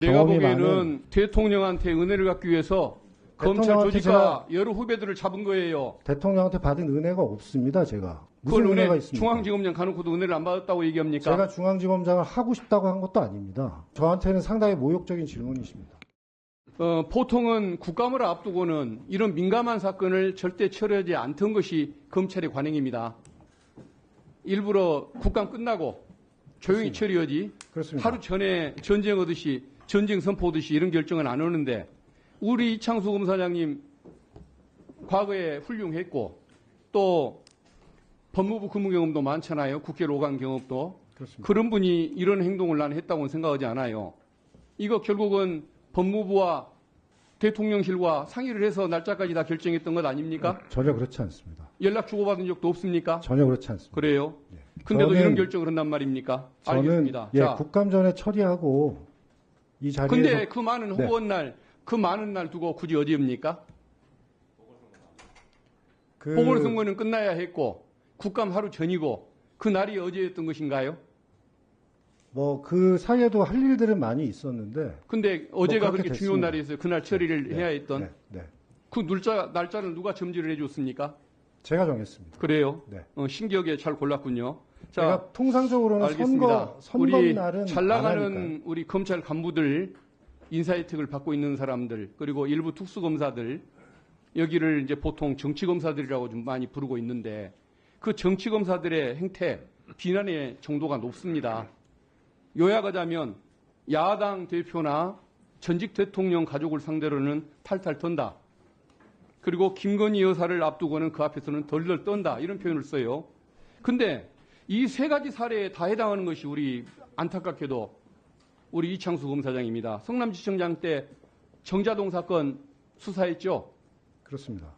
내가 경험이 보기에는 많은 대통령한테 은혜를 갖기 위해서 검찰 대통령한테 조직과 여러 후배들을 잡은 거예요. 대통령한테 받은 은혜가 없습니다. 제가 무슨 그걸 은혜가 은혜, 있습니까? 중앙지검장 가놓고도 은혜를 안 받았다고 얘기합니까? 제가 중앙지검장을 하고 싶다고 한 것도 아닙니다. 저한테는 상당히 모욕적인 질문이십니다. 보통은 국감을 앞두고는 이런 민감한 사건을 절대 처리하지 않던 것이 검찰의 관행입니다. 일부러 국감 끝나고 조용히 처리하지 그렇습니다. 하루 전에 전쟁하듯이 전쟁 선포하듯이 이런 결정은 안 오는데 우리 이창수 검사장님 과거에 훌륭했고 또 법무부 근무 경험도 많잖아요. 국회로 간 경험도. 그렇습니다. 그런 분이 이런 행동을 나는 했다고는 생각하지 않아요. 이거 결국은 법무부와 대통령실과 상의를 해서 날짜까지 다 결정했던 것 아닙니까? 전혀 그렇지 않습니다. 연락 주고받은 적도 없습니까? 전혀 그렇지 않습니다. 그래요? 예. 근데도 저는- 이런 결정을 한단 말입니까? 저는 알겠습니다. 예, 자, 국감 전에 처리하고 이 자리에서 근데 그 많은 네. 허구한 날, 그 많은 날 두고 굳이 어디입니까? 그 보궐선거는 끝나야 했고 국감 하루 전이고 그 날이 어제였던 것인가요? 뭐 그 사이에도 할 일들은 많이 있었는데 근데 어제가 그렇게 그렇게 중요한 됐습니다. 날이었어요. 그날 처리를 네, 해야 했던. 네, 네. 그 날짜를 누가 점지를 해줬습니까? 제가 정했습니다. 그래요? 네. 신기하게 잘 골랐군요. 자, 제가 통상적으로는 알겠습니다. 선거 우리 날은 잘 안 하니까요. 나가는 우리 검찰 간부들, 인사 혜택을 받고 있는 사람들, 그리고 일부 특수검사들, 여기를 이제 보통 정치검사들이라고 좀 많이 부르고 있는데 그 정치검사들의 행태, 비난의 정도가 높습니다. 요약하자면 야당 대표나 전직 대통령 가족을 상대로는 탈탈 턴다. 그리고 김건희 여사를 앞두고는 그 앞에서는 덜덜 떤다. 이런 표현을 써요. 근데 이 세 가지 사례에 다 해당하는 것이 우리 안타깝게도 우리 이창수 검사장입니다. 성남지청장 때 정자동 사건 수사했죠. 그렇습니다.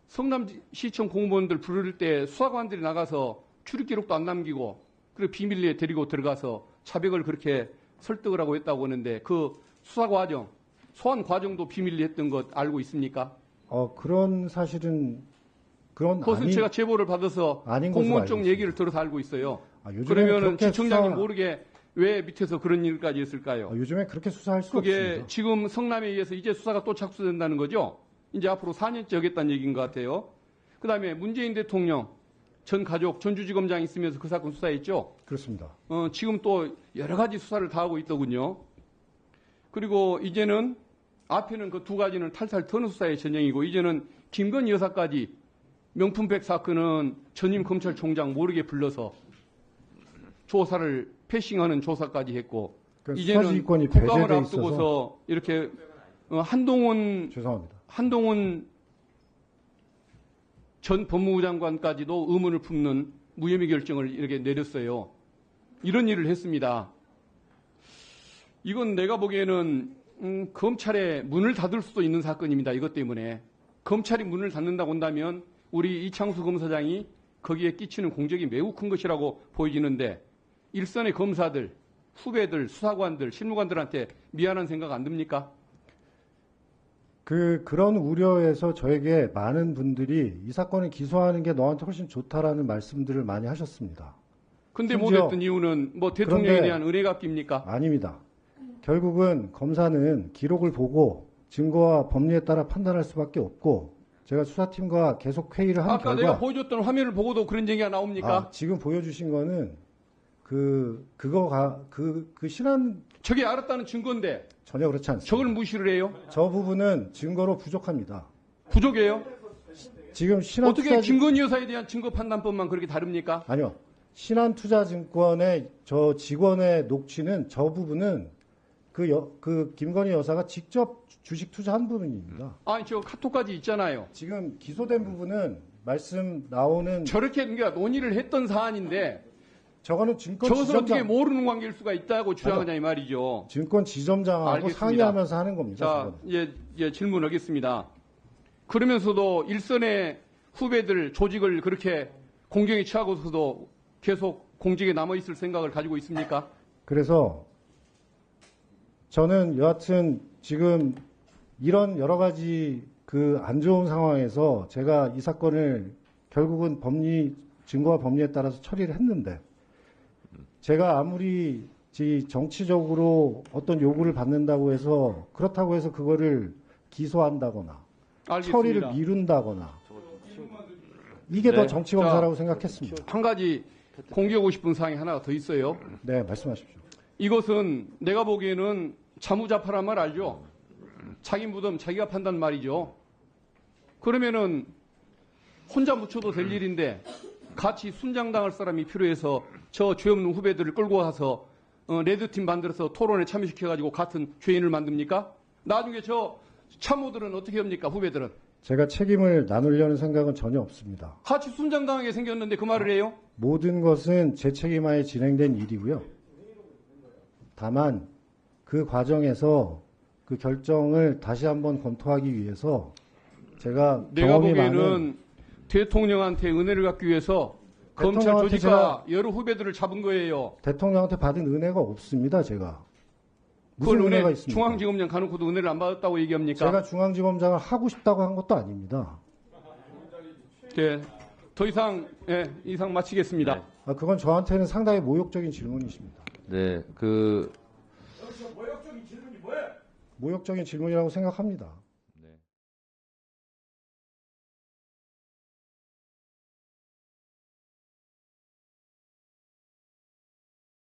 성남시청 공무원들 부를 때 수사관들이 나가서 출입 기록도 안 남기고 그리고 비밀리에 데리고 들어가서 자백을 그렇게 설득을 하고 했다고 하는데 그 수사 과정, 소환 과정도 비밀리 했던 것 알고 있습니까? 그런 사실은 그것은 제가 제보를 받아서 아닌 것으로 공무원 알고 쪽 있습니다. 얘기를 들어서 알고 있어요. 요즘에는 그러면은 그렇게 지청장이 모르게 왜 밑에서 그런 일까지 했을까요? 요즘에 그렇게 수사할 수가 그게 없습니다. 지금 성남에 의해서 이제 수사가 또 착수된다는 거죠. 이제 앞으로 4년째 하겠다는 얘기인 것 같아요. 그다음에 문재인 대통령 전 가족 전주지검장 있으면서 그 사건 수사했죠. 그렇습니다. 지금 또 여러 가지 수사를 다 하고 있더군요. 그리고 이제는 앞에는 그 두 가지는 탈탈 터는 수사의 전형이고 이제는 김건희 여사까지 명품백 사건은 전임 검찰총장 모르게 불러서 조사를 패싱하는 조사까지 했고 그 이제는 수사지휘권이 국감을 배제돼 앞두고서 있어서 이렇게 한동훈 죄송합니다. 전 법무부 장관까지도 의문을 품는 무혐의 결정을 이렇게 내렸어요. 이런 일을 했습니다. 이건 내가 보기에는 검찰의 문을 닫을 수도 있는 사건입니다. 이것 때문에. 검찰이 문을 닫는다고 한다면 우리 이창수 검사장이 거기에 끼치는 공적이 매우 큰 것이라고 보여지는데 일선의 검사들, 후배들, 수사관들, 실무관들한테 미안한 생각 안 듭니까? 그런 우려에서 저에게 많은 분들이 이 사건을 기소하는 게 너한테 훨씬 좋다라는 말씀들을 많이 하셨습니다. 근데 심지어 못했던 이유는 뭐 대통령에 그런데 대한 은혜가 깁니까? 아닙니다. 결국은 검사는 기록을 보고 증거와 법리에 따라 판단할 수밖에 없고 제가 수사팀과 계속 회의를 한 아까 결과 내가 보여줬던 화면을 보고도 그런 얘기가 나옵니까? 지금 보여주신 거는 그 신한 저게 알았다는 증거인데 전혀 그렇지 않습니다. 저걸 무시를 해요? 저 부분은 증거로 부족합니다. 부족해요? 지금 어떻게 김건희 여사에 대한 증거 판단법만 그렇게 다릅니까? 아니요. 신한투자증권의 저 직원의 녹취는 저 부분은 그 김건희 여사가 직접 주식 투자한 부분입니다. 아니 저 카톡까지 있잖아요. 지금 기소된 부분은 말씀 나오는 저렇게 그러니까 논의를 했던 사안인데 저거는 증권 저것을 어떻게 지점장 모르는 관계일 수가 있다고 주장하냐 이 말이죠. 증권 지점장하고 알겠습니다. 상의하면서 하는 겁니다. 자, 저거는. 질문하겠습니다. 그러면서도 일선의 후배들 조직을 그렇게 공경에 처하고서도 계속 공직에 남아있을 생각을 가지고 있습니까? 그래서 저는 여하튼 지금 이런 여러 가지 그 안 좋은 상황에서 제가 이 사건을 결국은 증거와 법리에 따라서 처리를 했는데 제가 아무리 정치적으로 어떤 요구를 받는다고 해서 그렇다고 해서 그거를 기소한다거나 알겠습니다. 처리를 미룬다거나 이게 더 네. 정치검사라고 생각했습니다. 한 가지 공개하고 싶은 사항이 하나 더 있어요. 네, 말씀하십시오. 이것은 내가 보기에는 자무자파란 말 알죠? 자기 무덤 자기가 판단 말이죠. 그러면은 혼자 묻혀도 될 일인데 같이 순장당할 사람이 필요해서 저 죄 없는 후배들을 끌고 와서 레드팀 만들어서 토론에 참여시켜가지고 같은 죄인을 만듭니까? 나중에 저 참모들은 어떻게 합니까? 후배들은 제가 책임을 나누려는 생각은 전혀 없습니다. 같이 순장당하게 생겼는데 그 말을 해요? 모든 것은 제 책임하에 진행된 일이고요. 다만 그 과정에서 그 결정을 다시 한번 검토하기 위해서 제가 내가 경험이 보기에는 많은 대통령한테 은혜를 갖기 위해서 검찰 대통령한테 조직과 여러 후배들을 잡은 거예요. 대통령한테 받은 은혜가 없습니다. 제가 무슨 그걸 은혜가 은혜, 있습니까? 중앙지검장 가놓고도 은혜를 안 받았다고 얘기합니까? 제가 중앙지검장을 하고 싶다고 한 것도 아닙니다. 네, 더 이상 이상 마치겠습니다. 네. 그건 저한테는 상당히 모욕적인 질문이십니다. 네, 모욕적인 질문이라고 생각합니다.